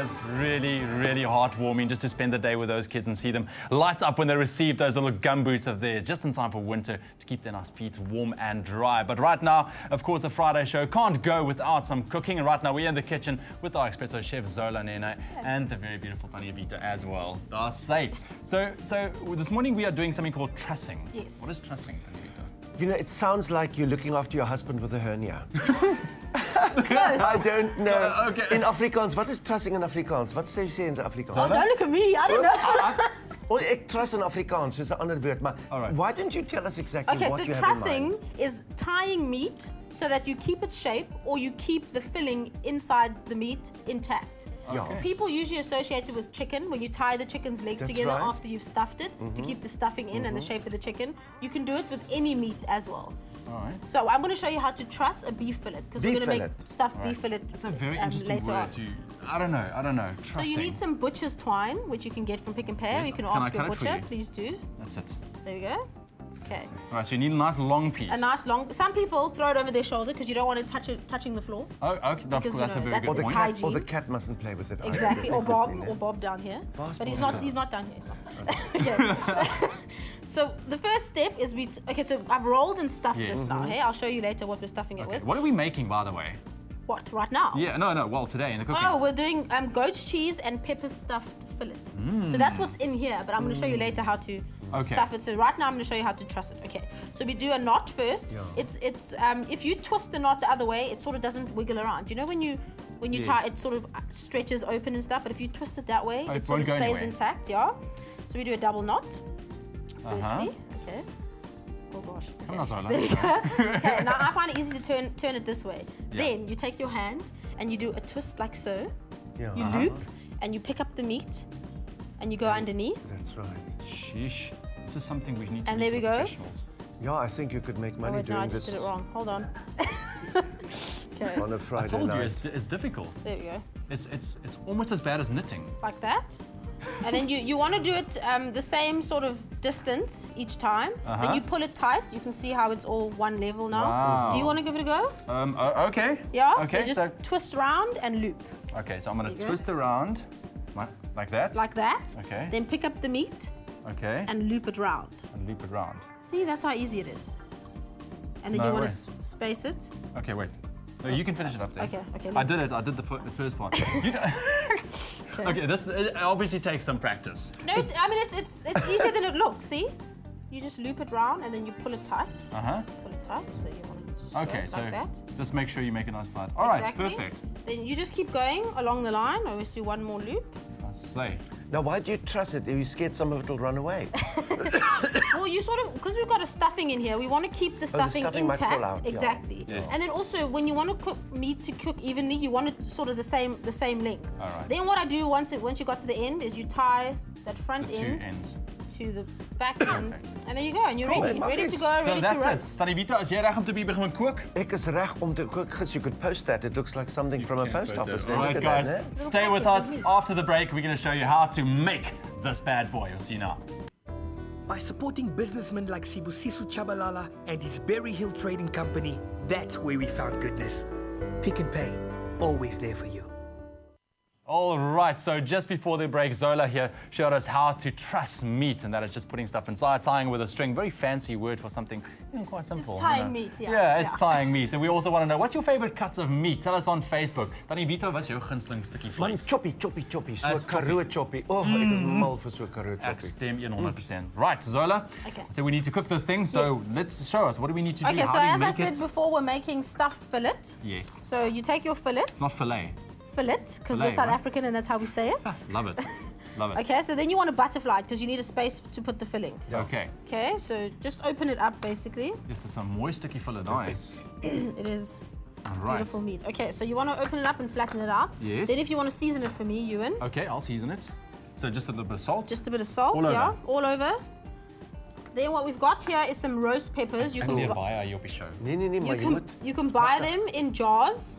is really, really heartwarming just to spend the day with those kids and see them light up when they receive those little gumboots of theirs, just in time for winter to keep their nice feet warm and dry. But right now, of course, a Friday show can't go without some cooking. And right now, we're in the kitchen with our espresso chef, Zola Nene, and the very beautiful Tannie Vita as well. That's safe. So this morning, we are doing something called trussing. Yes. What is trussing, Tannie Vita? You know, it sounds like you're looking after your husband with a hernia. Close. I don't know. Okay. In Afrikaans, wat is trussing in Afrikaans? Wat sê jy in Afrikaans? Oh, don't look at me. I don't know. Well, ek truss in Afrikaans, is 'n ander woord, maar why don't you tell us exactly Okay, what so you have in mind? trussing is tying meat so that you keep its shape or you keep the filling inside the meat intact. Okay. People usually associate it with chicken when you tie the chicken's legs That's together right. after you've stuffed it to keep the stuffing in and the shape of the chicken. You can do it with any meat as well. All right. So I'm going to show you how to truss a beef fillet because we're going to make stuffed beef fillet That's a very interesting later word on. to... I don't know. Trussing. So you need some butcher's twine, which you can get from Pick and Pay. Yes. You can Can I ask your cut it for butcher. you? Please do. That's it. There we go. Okay. All right, so you need a nice long piece. A nice long. Some people throw it over their shoulder because you don't want to touching the floor. Oh, okay. Because, you That's a know, very that's good the point. hygiene. Or the cat mustn't play with it. either. Exactly. Or Definitely. Bob down here. But he's Bob. not down here. He's not. Okay. So the first step is okay. So I've rolled and stuffed this now. Hey, I'll show you later what we're stuffing it with. What are we making, by the way? What right now? Yeah, no. Well, today in the cooking. Oh, we're doing goat's cheese and pepper stuffed fillet. So that's what's in here, but I'm going to show you later how to stuff it. So right now I'm going to show you how to truss it. Okay. So we do a knot first. Yeah. It's if you twist the knot the other way, it sort of doesn't wiggle around. You know when you tie, it sort of stretches open and stuff. But if you twist it that way, it sort of stays intact. Yeah. So we do a double knot. Firstly. Okay. Oh gosh. Okay. There you go. Okay, now I find it easy to turn it this way. Yeah. Then you take your hand and you do a twist like so. Yeah. You loop and you pick up the meat and you go underneath. That's right. Sheesh. This is something we need to And be there we go. professionals. Yeah, I think you could make money No, I doing just this did it wrong. Hold on. Okay. on a I Friday told you night. it's difficult. There we go. It's almost as bad as knitting. Like that. And then you want to do it the same sort of distance each time. Then you pull it tight. You can see how it's all one level now. Wow. Do you want to give it a go? Okay. Yeah. Okay. So just twist around and loop. Okay, so I'm going There to you twist around like that. Like that. Okay. Then pick up the meat Okay. and loop it round. And loop it round. See, that's how easy it is. And then No you want way. to space it. Okay, wait. No, you can finish it up there. Okay. I did it. I did the first part. Okay, this it obviously takes some practice. No, I mean it's easier than it looks. See, you just loop it round and then you pull it tight. Pull it tight. So you want to just Okay, like so that. just make sure you make a nice slide. All right, Exactly. perfect. Then you just keep going along the line. I always do one more loop. That's safe. Now, why do you truss it? Are you scared some of it will run away? Well, you sort of, because we've got a stuffing in here, we want to keep the stuffing stuffing might fall intact. out, yeah. Exactly. Yes. And then also, when you want to cook meat to cook evenly, you want it sort of the same length. All right. Then what I do once you got to the end is you tie that front The two end ends. to the back end, and there you go, and you're ready. mag Ready iets. to go, So ready to that's roast. it. Tannie Vita, is jy reg om te begin kook? Ek is reg om te kook. Gids, you could post that. It looks like something from a post office. All right, guys, stay with us. After the break, we're going to show you how to make this bad boy. You'll see now. By supporting businessmen like Sibusiso Chabalala and his Berry Hill Trading Company, that's where we found goodness. Pick and Pay, always there for you. All right, so just before the break, Zola here showed us how to truss meat, and that is just putting stuff inside, tying with a string. Very fancy word for something quite simple. It's tying meat, yeah. Yeah, it's tying meat. And we also want to know, what's your favorite cuts of meat? Tell us on Facebook. Tannie Vita, wat is jou gunsteling stukkie Man, vlees? choppy. So karoo choppy. Oh, ek is mal vir so karoo Ek choppy. stem 100%. Right, Zola. Okay. So we need to cook this thing. So Yes. let's show us. What do we need to do? Okay, How so do you as I make said it? before, we're making stuffed fillet. Yes. So you take your fillet, Not fillet. because we're Fillet, South what? African and that's how we say it. Love it. Love it. Okay, so then you want to butterfly it because you need a space to put the filling. Okay. Okay, so just open it up basically. Just some mooi stukkie fillet. Nice. It is All right. beautiful meat. Okay, so you want to open it up and flatten it out. Yes. Then if you want to season it for me, Ewan, Okay, I'll season it. So just a little bit of salt. just a bit of salt, All over. yeah, all over. Then what we've got here is some roast peppers. You Ek can kan baie op die show. Nee, maar jy moet... you can buy them in jars.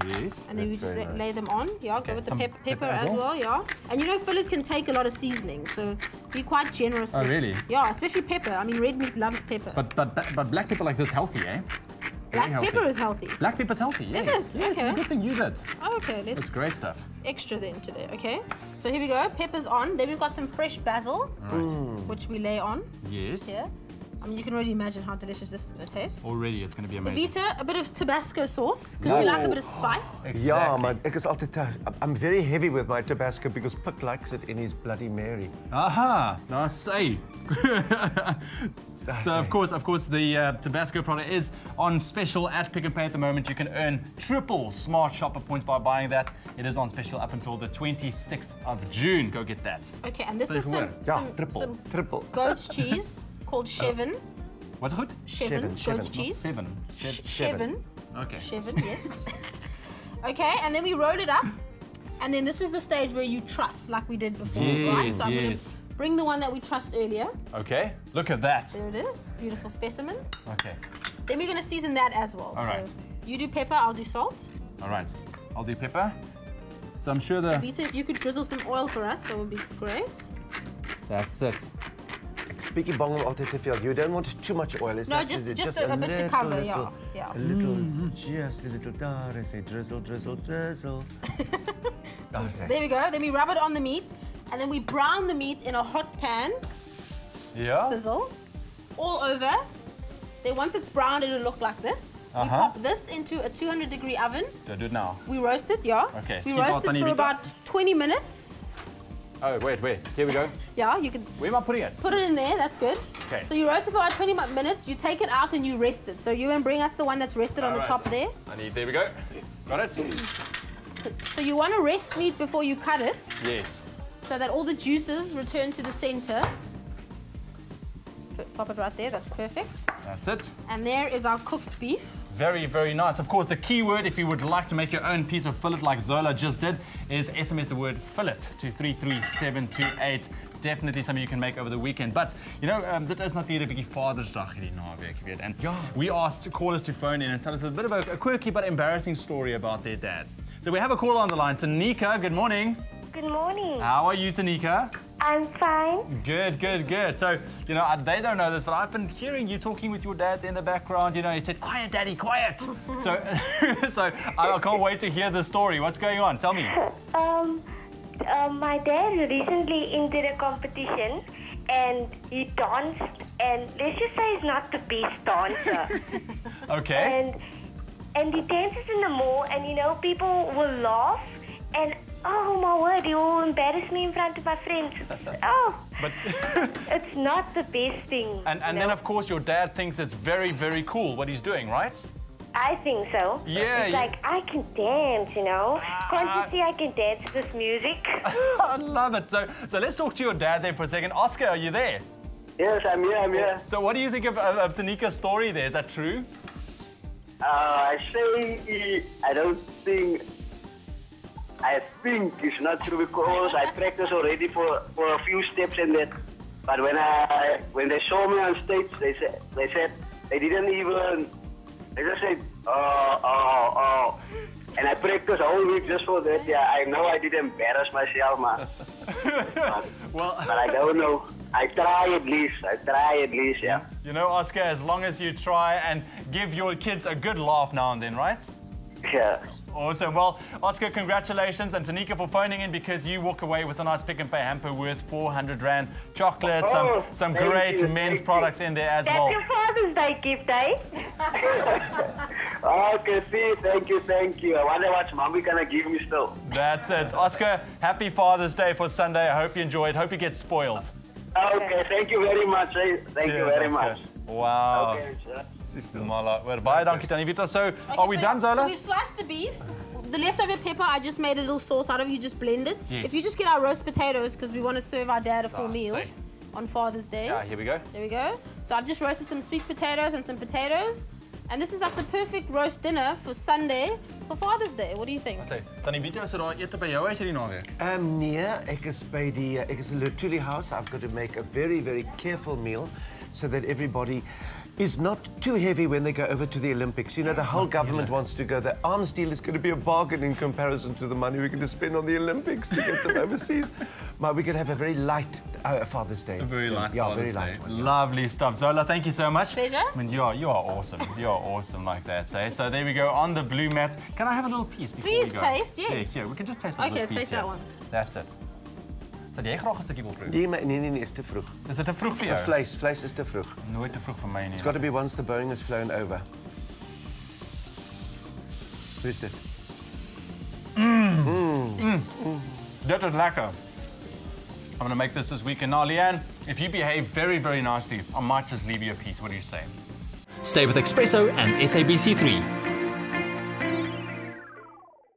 Yes. And then we just very nice. lay them on. Yeah, Okay, go with the some pepper pepper as well, yeah. And you know, fillet can take a lot of seasoning, so be quite generous. Oh, with- really? Yeah, especially pepper. I mean, red meat loves pepper. But black pepper like this healthy, eh? Black pepper is healthy. Black pepper's healthy, yes. Is it? Yes, okay. It's a good thing you did. Okay, let's... It's great stuff. Extra then today, okay? So here we go, pepper's on. Then we've got some fresh basil, which we lay on. Yes. Here. I mean, you can already imagine how delicious this is going to taste. Already, it's going to be amazing. Evita, a bit of Tabasco sauce, because we like a bit of spice. Exactly. Yeah, man, I'm very heavy with my Tabasco because Puck likes it in his Bloody Mary. Aha, nice. Hey. So of course, the Tabasco product is on special at Pick n Pay at the moment. You can earn triple Smart Shopper points by buying that. It is on special up until the 26th of June. Go get that. Okay, and this is some triple goat's cheese called chevin. What's it called? Chevin, goat's cheese. Chevin. Okay. Chevin, yes. Okay, and then we roll it up. And then this is the stage where you truss, like we did before, right? So I'm going to bring the one that we trussed earlier. Okay, look at that. There it is, beautiful specimen. Okay. Then we're going to season that as well. All right. You do pepper, I'll do salt. All right, I'll do pepper. So I'm sure Vita, if you could drizzle some oil for us, that would be great. That's it. Speaking bong altyd te veel. You don't want too much oil, is no, that? just a bit to cover, yeah. A little, just a little, I say drizzle, drizzle, drizzle. There we go. Then we rub it on the meat, and then we brown the meat in a hot pan. Yeah. Sizzle all over. Then once it's browned, it'll look like this. We pop this into a 200-degree oven. Do it now. We roast it, yeah. Okay. We roast it for about 20 minutes. Oh, wait. Here we go. Yeah, you can... Where am I putting it? Put it in there, that's good. Okay. So you roast it for about 20 minutes, you take it out and you rest it. So you can bring us the one that's rested on the top there. There we go. Got it? So you want to rest meat before you cut it. Yes. So that all the juices return to the center. Pop it right there, that's perfect. That's it. And there is our cooked beef. Very, very nice. Of course, the key word, if you would like to make your own piece of fillet like Zola just did, is SMS the word fillet to 33728. Definitely something you can make over the weekend. But, you know, dit is natuurlijk 'n bietjie Vadersdag hierdie naweek, weet. And we asked callers to phone in and tell us a bit of a quirky but embarrassing story about their dads. So we have a caller on the line. Tanika, good morning. Good morning. How are you, Tanika? I'm fine. Good, good, good. So, you know, they don't know this, but I've been hearing you talking with your dad in the background. You know, he said, "Quiet, Daddy, quiet." So, I can't wait to hear the story. What's going on? Tell me. My dad recently entered a competition and he danced, and let's just say he's not the best dancer. Okay. And he dances in the mall, and you know, people will laugh, and oh my word, he will embarrass me in front of my friends. Oh, but it's not the best thing. And then, of course, your dad thinks it's very, very cool what he's doing, right? I think so. Yeah. It's like, I can dance, you know. Can't you see I can dance to this music? I love it. So let's talk to your dad there for a second. Oscar, are you there? Yes, I'm here. So what do you think of Tanika's story there? Is that true? I think it's not true because I practiced already for a few steps in that. But when they saw me on stage, they said they didn't even. They just said, oh. And I practiced a whole week just for that. Yeah, I know I did embarrass myself, man. but I don't know. I try at least, yeah. You know, Oscar, as long as you try and give your kids a good laugh now and then, right? Yeah. Awesome. Well, Oscar, congratulations, and Tanika for phoning in, because you walk away with a nice Pick n Pay hamper worth 400 Rand, chocolate, some great men's products in there as well. That's your Father's Day gift, eh? Okay, thank you. I wonder what Mommy gonna give me still. That's it. Oscar, happy Father's Day for Sunday. I hope you enjoyed. Hope you get spoiled. Okay, thank you very much. Thank you very much. Wow. Okay, sure. Bye, dankie Tannie. So, are we done, Zola? So we've sliced the beef. The leftover pepper, I just made a little sauce out of. You just blend it. Yes. If you just get our roast potatoes, because we want to serve our dad a full meal on Father's Day. Yeah, here we go. There we go. So I've just roasted some sweet potatoes and some potatoes. And this is like the perfect roast dinner for Sunday for Father's Day. What do you think? Tannie Vito, is daar ete by jou as jy die naweek? Nee, ek is in the Lutuli house. I've got to make a very, very careful meal so that everybody is not too heavy when they go over to the Olympics. You know, the whole government wants to go. The arms deal is going to be a bargain in comparison to the money we're going to spend on the Olympics to get them overseas. But we're going to have a very light Father's Day. A very light Father's Day. Day. Lovely stuff. Zola, thank you so much. Pleasure. I mean, you are awesome. You are awesome like that. So there we go on the blue mat. Can I have a little piece before we go? Please taste, yes. Yeah, we can just taste a little piece. Okay, taste that one. That's it. Sal jy graag 'n stukkie wil proe? Nee, is te vroeg. Is dit te vroeg vir jou? Vleis is te vroeg. Nooit te vroeg vir my nie. It's got to be once the Boeing has flown over. Hoe is dit? Dit is lekker. I'm going to make this weekend. Now, Leanne, if you behave very, very nicely, I might just leave you a piece. What do you say? Stay with Expresso and SABC3.